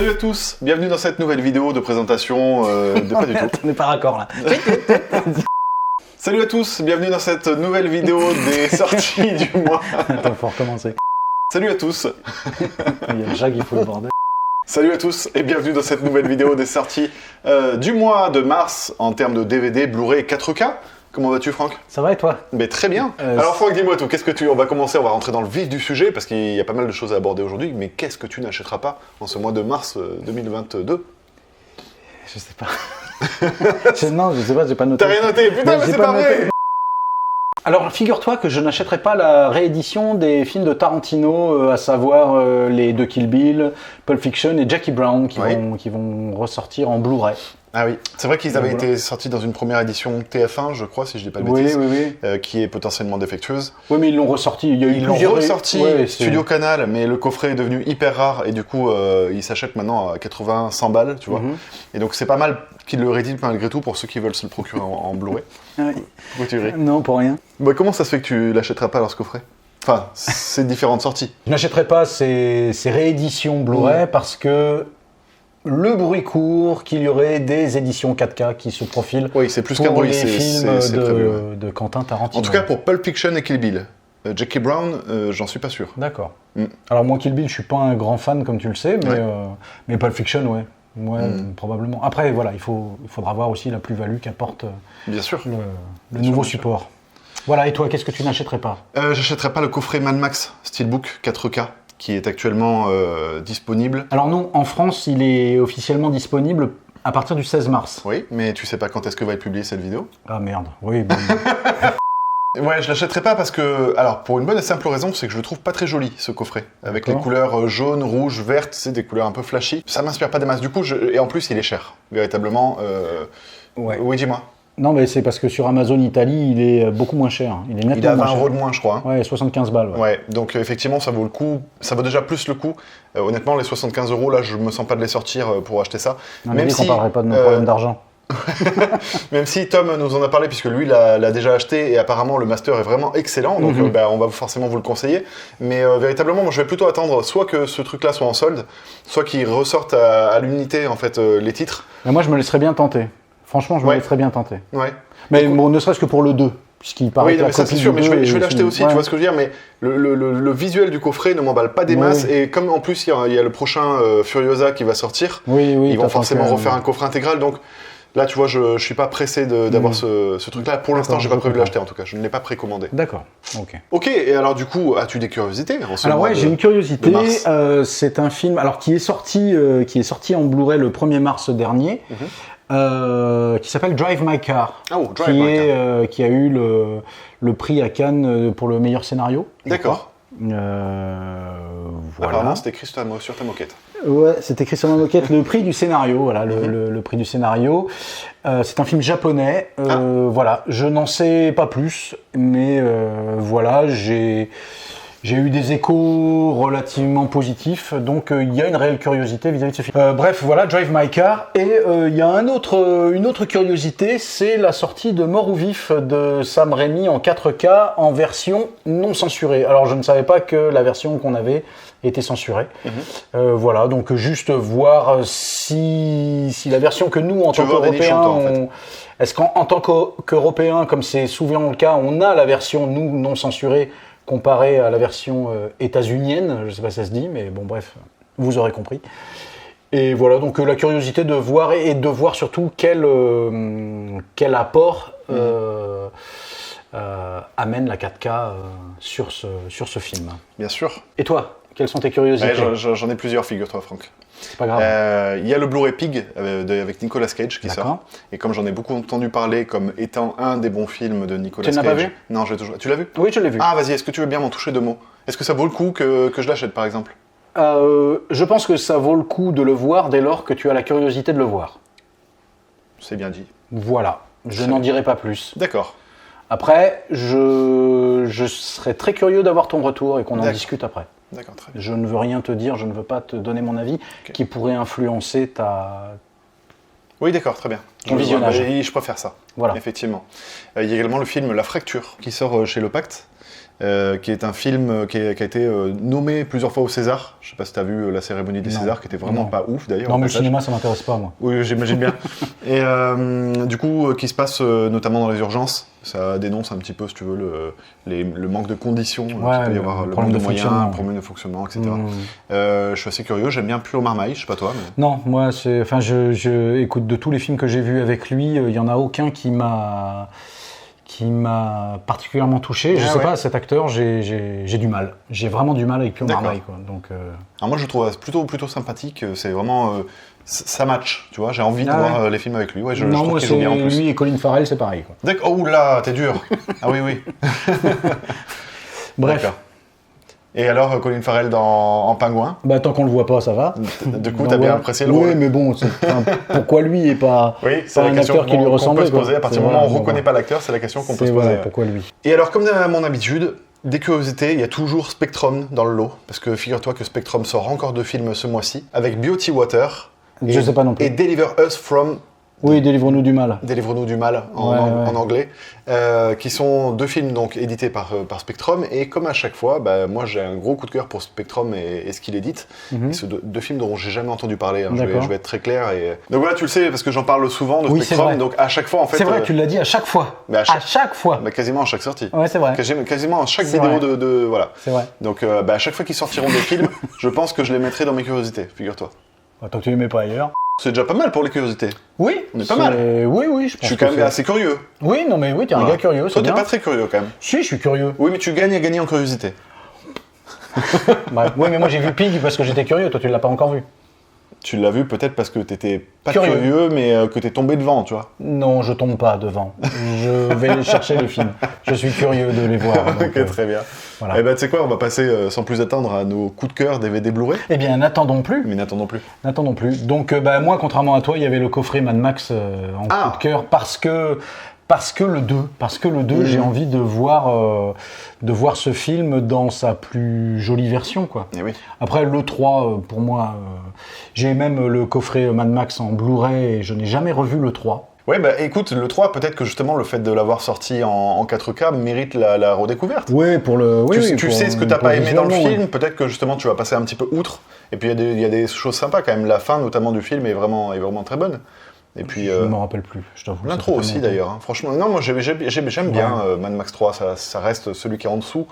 Salut à tous, bienvenue dans cette nouvelle vidéo de présentation de pas du tout. On n'est pas raccord là. Salut à tous, bienvenue dans cette nouvelle vidéo des sorties du mois. Attends, faut recommencer. Salut à tous. Il y a Jacques, il faut le bordel. Salut à tous et bienvenue dans cette nouvelle vidéo des sorties du mois de mars en termes de DVD, Blu-ray 4K. Comment vas-tu, Franck? Ça va et toi? Mais très bien. Alors Franck, dis-moi tout, qu'est-ce que tu... On va rentrer dans le vif du sujet parce qu'il y a pas mal de choses à aborder aujourd'hui, mais qu'est-ce que tu n'achèteras pas en ce mois de mars 2022? Je sais pas. Non, je sais pas, j'ai pas noté. T'as rien noté? Putain, mais c'est pas vrai! Alors, figure-toi que je n'achèterai pas la réédition des films de Tarantino, à savoir les deux Kill Bill, Pulp Fiction et Jackie Brown qui vont ressortir en Blu-ray. Ah oui, c'est vrai qu'ils avaient été sortis dans une première édition TF1, je crois, si je dis pas de bêtises, qui est potentiellement défectueuse. Oui, mais ils l'ont ressorti, Ils l'ont ressorti, Studio Canal, mais le coffret est devenu hyper rare et du coup, il s'achète maintenant à 80-100 balles, tu vois. Et donc c'est pas mal qu'ils le rééditent malgré tout pour ceux qui veulent se le procurer en Blu-ray. Pourquoi tu ris? Non, pour rien. Bah, comment ça se fait que tu l'achèteras pas alors ce coffret? Enfin, ces différentes sorties. Je n'achèterai pas ces rééditions Blu-ray parce que le bruit court qu'il y aurait des éditions 4K qui se profilent c'est plus qu'un bruit, les films prévu, de Quentin Tarantino. En tout cas pour Pulp Fiction et Kill Bill. Jackie Brown, j'en suis pas sûr. D'accord. Alors moi Kill Bill, je suis pas un grand fan comme tu le sais, mais Pulp Fiction, probablement. Après voilà, il faudra voir aussi la plus-value qu'apporte Bien sûr. le nouveau support. Voilà, et toi, qu'est-ce que tu n'achèterais pas? J'achèterais pas le coffret Mad Max Steelbook 4K. Qui est actuellement disponible. Alors non, en France, il est officiellement disponible à partir du 16 mars. Oui, mais tu sais pas quand est-ce que va être publiée cette vidéo? Ah merde, oui. Bon. Ouais, je l'achèterai pas parce que... Alors, pour une bonne et simple raison, c'est que je le trouve pas très joli, ce coffret. Avec les couleurs jaune, rouge, verte, c'est des couleurs un peu flashy. Ça m'inspire pas des masses. Du coup, et en plus, il est cher, véritablement. Oui, dis-moi. Non, mais c'est parce que sur Amazon Italie, il est beaucoup moins cher. Il est nettement moins cher. Il a 20 € de moins, je crois. Ouais, 75 balles. Ouais, donc effectivement, ça vaut le coup. Ça vaut déjà plus le coup. Honnêtement, les 75 €, là, je me sens pas de les sortir pour acheter ça. Non, même si on parlerait pas de nos problèmes d'argent. Même si Tom nous en a parlé, puisque lui l'a déjà acheté, et apparemment le master est vraiment excellent, donc on va forcément vous le conseiller. Mais véritablement, moi je vais plutôt attendre soit que ce truc-là soit en solde, soit qu'il ressorte à l'unité, en fait, les titres. Mais moi je me laisserais bien tenter. Franchement, je me laisserais bien tenter. Ouais. Mais bon, ne serait-ce que pour le 2. Puisqu'il paraît que la ça c'est sûr, mais je vais l'acheter aussi, tu vois ce que je veux dire, mais le visuel du coffret ne m'emballe pas des masses, et comme en plus il y a le prochain Furiosa qui va sortir, ils vont forcément refaire un coffret intégral, donc là tu vois, je suis pas pressé d'avoir ce truc-là, pour l'instant j'ai pas prévu de l'acheter en tout cas, je ne l'ai pas précommandé. D'accord, ok, et alors du coup, as-tu des curiosités? Alors ouais, j'ai une curiosité, c'est un film qui est sorti en Blu-ray le 1er mars dernier, qui s'appelle Drive My Car, qui a eu le prix à Cannes pour le meilleur scénario. D'accord. Voilà. Apparemment, c'était écrit sur ta moquette. Ouais, c'est écrit sur ma moquette, le prix du scénario, voilà, le prix du scénario. C'est un film japonais, voilà, je n'en sais pas plus, mais voilà, j'ai eu des échos relativement positifs, donc il y a une réelle curiosité vis-à-vis de ce film. Bref, voilà, Drive My Car. Et il y a une autre curiosité, c'est la sortie de Mort ou Vif de Sam Raimi en 4K en version non censurée. Alors je ne savais pas que la version qu'on avait était censurée. Voilà, donc juste voir si la version que nous, en tant qu'Européens, est-ce qu'en tant qu'Européens, comme c'est souvent le cas, on a la version, nous, non censurée, comparé à la version états-unienne, je ne sais pas si ça se dit, mais bon bref, vous aurez compris. Et voilà, donc la curiosité de voir, et de voir surtout quel apport amène la 4K sur ce film. Bien sûr. Et toi, quelles sont tes curiosités? J'en ai plusieurs, figure-toi, Franck. C'est pas grave. Il y a le Blu-ray Pig avec Nicolas Cage qui sort. Et comme j'en ai beaucoup entendu parler comme étant un des bons films de Nicolas Cage. Tu l'as pas vu? Non, tu l'as vu? Oui, je l'ai vu. Ah, vas-y, est-ce que tu veux bien m'en toucher 2 mots? Est-ce que ça vaut le coup que je l'achète, par exemple? Je pense que ça vaut le coup de le voir dès lors que tu as la curiosité de le voir. C'est bien dit. Voilà, je n'en dirai pas plus. D'accord. Après, je serais très curieux d'avoir ton retour et qu'on en discute après. D'accord, très bien. Je ne veux rien te dire, je ne veux pas te donner mon avis qui pourrait influencer ta... Oui, d'accord, très bien. visionnage. Je préfère ça, voilà. Effectivement. Il y a également le film La Fracture, qui sort chez Le Pacte, qui est un film qui a été nommé plusieurs fois au César. Je sais pas si tu as vu la cérémonie des Césars, qui était vraiment pas ouf d'ailleurs. Non, mais le cinéma, ça m'intéresse pas, moi. Oui, j'imagine bien. Et du coup, qui se passe notamment dans les urgences. Ça dénonce un petit peu, si tu veux, le manque de conditions, qu'il peut y avoir, le manque de moyens, le problème de fonctionnement, etc. Je suis assez curieux, j'aime bien Plutôt Marmaille, je sais pas toi. Mais... Non, moi, écoute, de tous les films que j'ai vus avec lui, il y en a aucun qui m'a particulièrement touché. Je sais pas, cet acteur, j'ai du mal. J'ai vraiment du mal avec Plutôt Marmaille, quoi. Donc, Alors moi, je le trouve plutôt sympathique. C'est vraiment... ça match, tu vois, j'ai envie de voir les films avec lui. Ouais, non, moi, c'est lui et Colin Farrell, c'est pareil, quoi. D'accord. Oh là, t'es dur. Ah oui. Bref. Et alors, Colin Farrell en Pingouin ? Bah, tant qu'on le voit pas, ça va. Du coup, t'as bien apprécié le rôle. Oui, mais bon, pourquoi lui et pas, c'est un acteur qui lui ressemble ? On peut se poser, à partir du moment où on reconnaît pas l'acteur, c'est la question qu'on peut se poser. Pourquoi lui ? Et alors, comme à mon habitude, des curiosités, il y a toujours Spectrum dans le lot, parce que figure-toi que Spectrum sort encore 2 films ce mois-ci, avec Beauty Water. Je sais pas non plus. Et Deliver Us From... Oui, Délivre-nous du mal. Délivre-nous du mal en anglais, qui sont 2 films donc édités par Spectrum. Et comme à chaque fois, moi j'ai un gros coup de cœur pour Spectrum et ce qu'il édite. C'est 2 films dont j'ai jamais entendu parler. Hein, je vais être très clair. Donc voilà, tu le sais parce que j'en parle souvent de Spectrum. Donc à chaque fois en fait. C'est vrai, tu l'as dit à chaque fois. À chaque fois. Quasiment à chaque sortie. Ouais, c'est vrai. Quasiment à chaque vidéo de voilà. C'est vrai. Donc à chaque fois qu'ils sortiront des films, je pense que je les mettrai dans mes curiosités. Figure-toi. Tant que tu les mets pas ailleurs. C'est déjà pas mal pour les curiosités. Oui, on est pas mal. Oui, je pense. Je suis quand même assez curieux. Oui, non mais oui, t'es un gars curieux. Toi, t'es pas très curieux quand même. Si, je suis curieux. Oui, mais tu gagnes à gagner en curiosité. Oui, mais moi j'ai vu Pig parce que j'étais curieux. Toi, tu l'as pas encore vu. Tu l'as vu peut-être parce que t'étais pas curieux, mais que t'es tombé devant, tu vois. Non, je tombe pas devant. Je vais chercher les films. Je suis curieux de les voir. Donc, ok, très bien. Voilà. Et tu sais quoi, on va passer sans plus attendre à nos coups de cœur DVD Blu-ray. Eh bien, n'attendons plus. Mais n'attendons plus. N'attendons plus. Donc, moi, contrairement à toi, il y avait le coffret Mad Max en coup de cœur parce que le 2, j'ai envie de voir ce film dans sa plus jolie version, quoi. Et oui. Après, le 3, pour moi, j'ai même le coffret Mad Max en Blu-ray et je n'ai jamais revu le 3. Ouais, écoute, le 3, peut-être que justement le fait de l'avoir sorti en 4K mérite la redécouverte. Oui, pour le... Tu sais ce que t'as pas aimé dans le film, peut-être que justement tu vas passer un petit peu outre. Et puis il y a des choses sympas quand même. La fin, notamment du film, est vraiment très bonne. Et puis, je ne m'en rappelle plus, je t'avoue. L'intro aussi d'ailleurs, hein. Franchement, non, moi j'aime bien Mad Max 3, ça reste celui qui est en dessous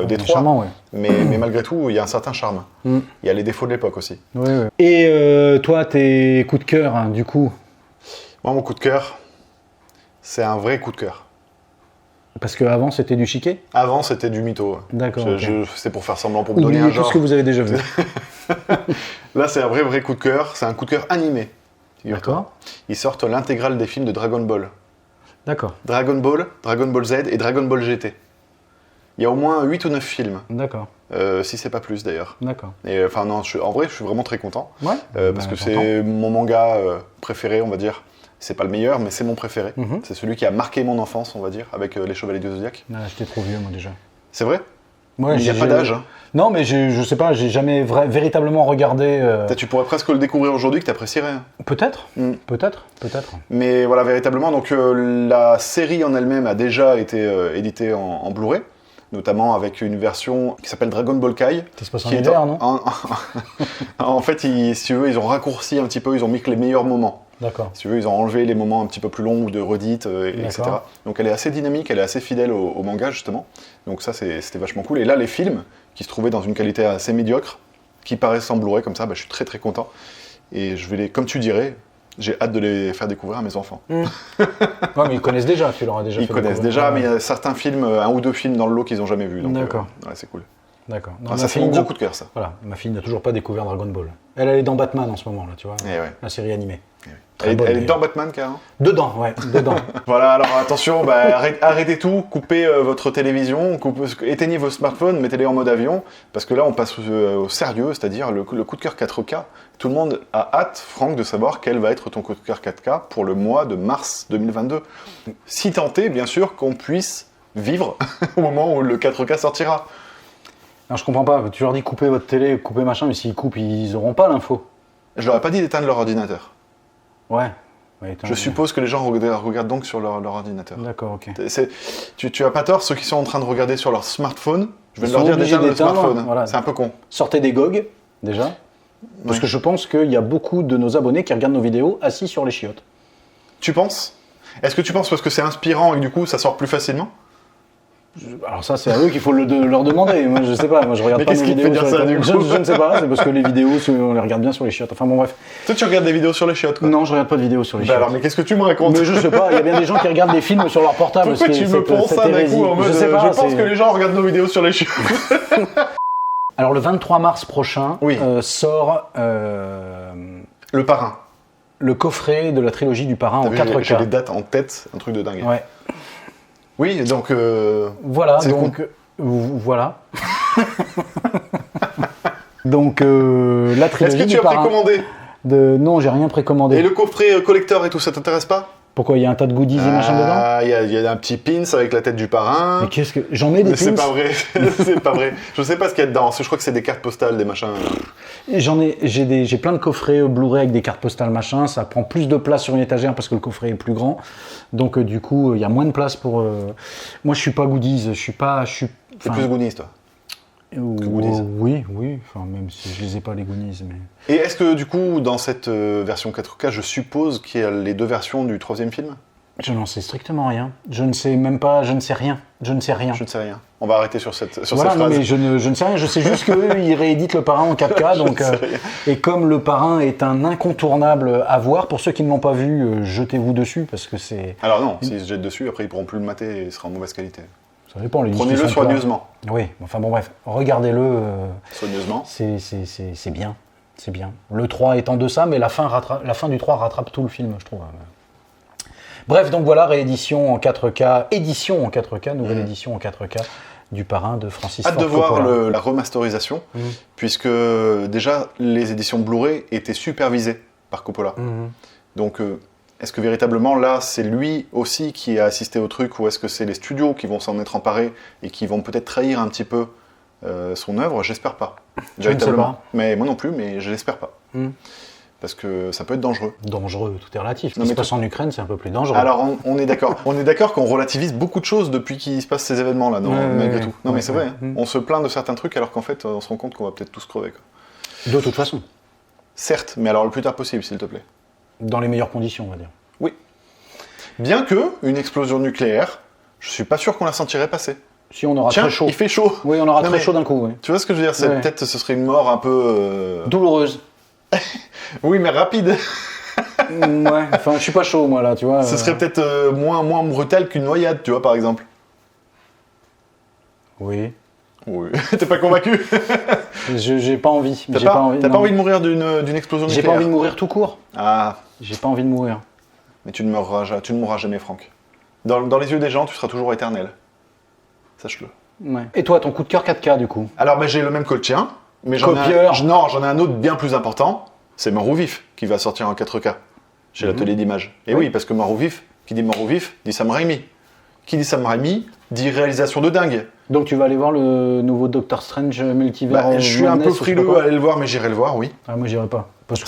des 3, charmant, ouais. mais malgré tout, il y a un certain charme. Il y a les défauts de l'époque aussi. Oui. Et toi, tes coups de cœur, hein, du coup? Moi, mon coup de cœur, c'est un vrai coup de cœur. Parce qu'avant, c'était du chiquet? Avant, c'était du mytho. D'accord. C'est pour faire semblant, pour me donner un genre. Tout ce que vous avez déjà vu. Là, c'est un vrai coup de cœur, c'est un coup de cœur animé. D'accord. Ils sortent l'intégrale des films de Dragon Ball. D'accord. Dragon Ball Z et Dragon Ball GT. Il y a au moins 8 ou 9 films. D'accord. Si c'est pas plus d'ailleurs. D'accord. Et enfin non, en vrai, je suis vraiment très content. Ouais. Parce que c'est mon manga préféré, on va dire. C'est pas le meilleur, mais c'est mon préféré. C'est celui qui a marqué mon enfance, on va dire, avec les Chevaliers du Zodiac. J'étais trop vieux, moi déjà. C'est vrai? Ouais, il n'y a pas d'âge. Hein. Non, mais je sais pas, j'ai jamais véritablement regardé. Tu pourrais presque le découvrir aujourd'hui que tu apprécierais. Peut-être. Mais voilà, véritablement, donc la série en elle-même a déjà été éditée en Blu-ray, notamment avec une version qui s'appelle Dragon Ball Kai. Ça se passe en hiver, non? En fait, si tu veux, ils ont raccourci un petit peu, ils ont mis que les meilleurs moments. D'accord. Si tu veux, ils ont enlevé les moments un petit peu plus longs ou de redites, etc. Donc elle est assez dynamique, elle est assez fidèle au manga, justement. Donc ça, c'était vachement cool. Et là, les films, qui se trouvaient dans une qualité assez médiocre, qui paraissent en Blu-ray comme ça, je suis très très content. Et je vais comme tu dirais, j'ai hâte de les faire découvrir à mes enfants. Ouais, mais ils connaissent déjà, tu leur as déjà fait découvrir. Ils connaissent déjà, mais il y a certains films, 1 ou 2 films dans le lot qu'ils n'ont jamais vus. D'accord. Ouais, c'est cool. D'accord. Ça, c'est mon gros coup de cœur, ça. Voilà, ma fille n'a toujours pas découvert Dragon Ball. Elle est dans Batman en ce moment, là, tu vois. La série animée. Elle est dans Batman, carrément. Dedans, ouais, dedans. Voilà, alors attention, arrêtez tout, coupez votre télévision, éteignez vos smartphones, mettez-les en mode avion, parce que là, on passe au sérieux, c'est-à-dire le coup de cœur 4K. Tout le monde a hâte, Franck, de savoir quel va être ton coup de cœur 4K pour le mois de mars 2022. Si tant est, bien sûr, qu'on puisse vivre au moment où le 4K sortira. Alors, je comprends pas, tu leur dis couper votre télé, couper machin, mais s'ils coupent, ils auront pas l'info. Je leur ai pas dit d'éteindre leur ordinateur. Ouais, Je suppose que les gens regardent donc sur leur ordinateur. D'accord, ok. Tu as pas tort, ceux qui sont en train de regarder sur leur smartphone, je vais leur dire déjà le smartphone. Voilà. C'est un peu con. Sortez des GOG, déjà. Parce que je pense qu'il y a beaucoup de nos abonnés qui regardent nos vidéos assis sur les chiottes. Tu penses ? Est-ce que tu penses parce que c'est inspirant et que du coup ça sort plus facilement ? Alors ça, c'est à eux qu'il faut leur demander. Moi, je sais pas. Moi, je regarde pas mes vidéos sur les je ne sais pas. C'est parce que les vidéos, on les regarde bien sur les chiottes. Enfin bon, bref. Toi, tu regardes des vidéos sur les chiottes, quoi ? Non, je regarde pas de vidéos sur les chiottes. Alors, mais qu'est-ce que tu me racontes ? Mais je sais pas. Il y a bien des gens qui regardent des films sur leur portable. Pourquoi tu me penses ça d'un coup en mode je pense que les gens regardent nos vidéos sur les chiottes. Alors, le 23 mars prochain sort Le Parrain. Le coffret de la trilogie du Parrain en 4K. J'ai les dates en tête, un truc de dingue. Ouais. Oui, donc... voilà, donc... Voilà. Donc, la trilogie Est-ce que tu as précommandé ? Non, j'ai rien précommandé. Et le coffret collector et tout, ça t'intéresse pas ? Pourquoi, il y a un tas de goodies et machin dedans ? Il y a un petit pins avec la tête du parrain. Mais qu'est-ce que... J'en ai des pins. C'est pas vrai, c'est pas vrai. Je sais pas ce qu'il y a dedans, je crois que c'est des cartes postales, des machins. J'ai plein de coffrets Blu-ray avec des cartes postales machin, ça prend plus de place sur une étagère parce que le coffret est plus grand. Donc du coup, il y a moins de place pour... Moi, je suis pas goodies, je suis pas... T'es plus goodies, toi ? Oui, enfin, même si je les ai pas les goonies. Mais... Et est-ce que du coup, dans cette version 4K, je suppose qu'il y a les deux versions du troisième film ? Je n'en sais strictement rien. Je ne sais même pas, je ne sais rien. Je ne sais rien. On va arrêter sur cette phrase. Non, mais je ne sais rien. Je sais juste qu'ils rééditent le Parrain en 4K. donc, et comme le Parrain est un incontournable à voir, pour ceux qui ne l'ont pas vu, jetez-vous dessus parce que c'est... Alors non, s'ils se jettent dessus, après ils pourront plus le mater et il sera en mauvaise qualité. Ça dépend. Prenez-le soigneusement. Oui, enfin bon bref, regardez-le. Soigneusement. C'est bien. C'est bien. Le 3 est en deçà, mais la fin du 3 rattrape tout le film, je trouve. Bref, donc voilà, réédition en 4K, nouvelle édition en 4K du Parrain de Francis Ford Coppola. Hâte de voir la remasterisation, puisque déjà les éditions Blu-ray étaient supervisées par Coppola. Donc est-ce que véritablement là c'est lui aussi qui a assisté au truc, ou est-ce que c'est les studios qui vont s'en être emparés et qui vont peut-être trahir un petit peu son œuvre ? J'espère pas. Je ne sais pas. Mais moi non plus, mais je l'espère pas. Parce que ça peut être dangereux. Dangereux, tout est relatif. Ce qui se passe en Ukraine, c'est un peu plus dangereux. Alors, on est d'accord. On est d'accord qu'on relativise beaucoup de choses depuis qu'il se passe ces événements-là, malgré tout. Non, mais c'est vrai. On se plaint de certains trucs alors qu'en fait, on se rend compte qu'on va peut-être tous crever. De toute façon. Certes, mais alors le plus tard possible, s'il te plaît. Dans les meilleures conditions, on va dire. Oui. Bien que, une explosion nucléaire, je suis pas sûr qu'on la sentirait passer. Si on aura très chaud. Il fait chaud. Oui, on aura très chaud d'un coup. Oui. Tu vois ce que je veux dire ? Peut-être ce serait une mort un peu... douloureuse. Oui, mais rapide. Ouais, enfin, je suis pas chaud, moi, là, tu vois. Ce serait peut-être moins brutal qu'une noyade, tu vois, par exemple. Oui. T'es pas convaincu ? J'ai pas envie. T'as pas envie de mourir d'une explosion nucléaire ? J'ai pas envie de mourir tout court. Ah. J'ai pas envie de mourir. Mais tu ne mourras jamais, Franck. Dans les yeux des gens, tu seras toujours éternel. Sache-le. Ouais. Et toi, ton coup de cœur 4K, du coup ? Alors, j'ai le même que le tien. Mais j'en ai un autre bien plus important, c'est Mort ou Vif, qui va sortir en 4K, chez l'atelier d'image. Et oui, parce que Mort ou Vif, qui dit Mort ou Vif, dit Sam Raimi. Qui dit Sam Raimi, dit réalisation de dingue. Donc tu vas aller voir le nouveau Doctor Strange Multivers ? Je suis un peu frileux à aller le voir, mais j'irai le voir, oui. Ah, moi j'irai pas. Parce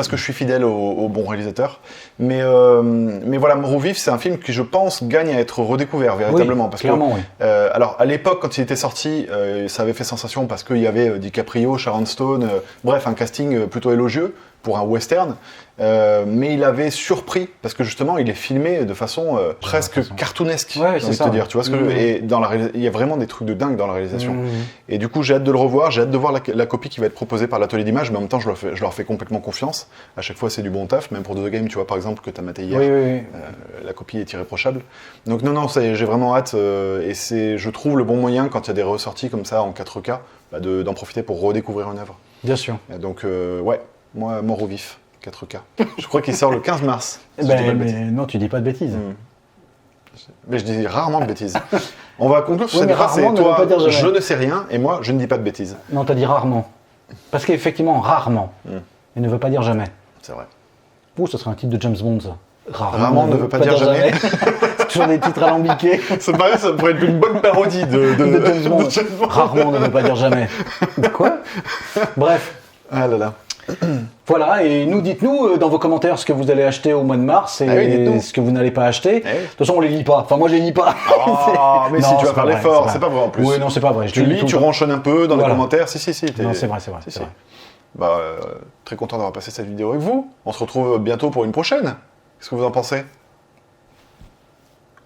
que je suis fidèle au bon réalisateur. Mais voilà, Mort ou Vif, c'est un film qui, je pense, gagne à être redécouvert véritablement. Oui, parce clairement, que, oui. Alors, à l'époque, quand il était sorti, ça avait fait sensation parce qu'il y avait DiCaprio, Sharon Stone, bref, un casting plutôt élogieux pour un western. Mais il avait surpris, parce que justement, il est filmé de façon presque cartoonesque, j'ai envie de te dire. Tu vois ce que et il y a vraiment des trucs de dingue dans la réalisation. Et du coup, j'ai hâte de le revoir, j'ai hâte de voir la copie qui va être proposée par l'atelier d'image, mais en même temps, je leur fais complètement confiance. À chaque fois, c'est du bon taf, même pour The Game, tu vois, par exemple, que tu as maté hier. Oui. La copie est irréprochable. Donc non, j'ai vraiment hâte, et je trouve le bon moyen, quand il y a des ressorties comme ça en 4K, d'en profiter pour redécouvrir une œuvre. Bien sûr. Et donc, moi, Mort au Vif. 4K. Je crois qu'il sort le 15 mars. Non, tu dis pas de bêtises. Mais je dis rarement de bêtises. On va conclure sur cette phrase, c'est toi, je ne sais rien, et moi, je ne dis pas de bêtises. Non, t'as dit rarement. Parce qu'effectivement, rarement. Il ne veut pas dire jamais. C'est vrai. Ça serait un titre de James Bond, ça. Rarement ne veut pas dire jamais. C'est toujours des titres alambiqués. C'est pareil, ça pourrait être une bonne parodie de James Bond. Rarement ne veut pas dire jamais. Quoi ? Bref. Ah là là. Voilà, et dites-nous dans vos commentaires ce que vous allez acheter au mois de mars et ce que vous n'allez pas acheter. De toute façon, on les lit pas. Enfin, moi, je les lis pas. Mais non, si tu vas faire l'effort, c'est pas vrai en plus. Oui, non, c'est pas vrai. Tu lis, tu ronchonnes un peu dans les commentaires. Si. Non, c'est vrai. Bah, très content d'avoir passé cette vidéo avec vous. On se retrouve bientôt pour une prochaine. Qu'est-ce que vous en pensez?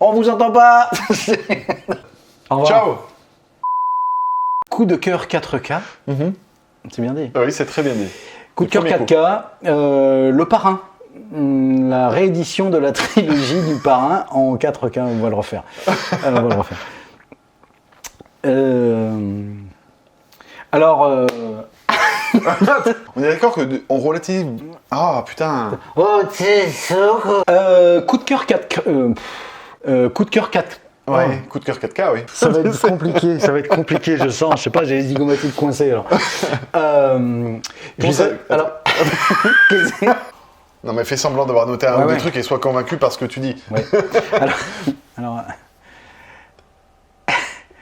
On vous entend pas. Au revoir. Ciao. Coup de cœur 4K. C'est bien dit. Oui, c'est très bien dit. Coup de cœur 4K, Le Parrain. La réédition de la trilogie du Parrain en 4K. On va le refaire. Alors... On est d'accord qu'on relative... Ah, putain. Oh, coup de cœur 4K... coup de cœur 4K. Ouais, coup de cœur 4K, oui. Ça va être compliqué, je sens. Je sais pas, j'ai les zygomatiques coincés alors. Alors. Non, mais fais semblant d'avoir noté un ou deux trucs et sois convaincu par ce que tu dis. Ouais. Alors...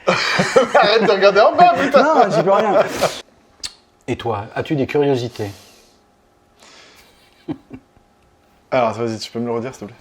Arrête de regarder en bas, putain. Non, j'y peux rien. Et toi, as-tu des curiosités? Alors, vas-y, tu peux me le redire, s'il te plaît?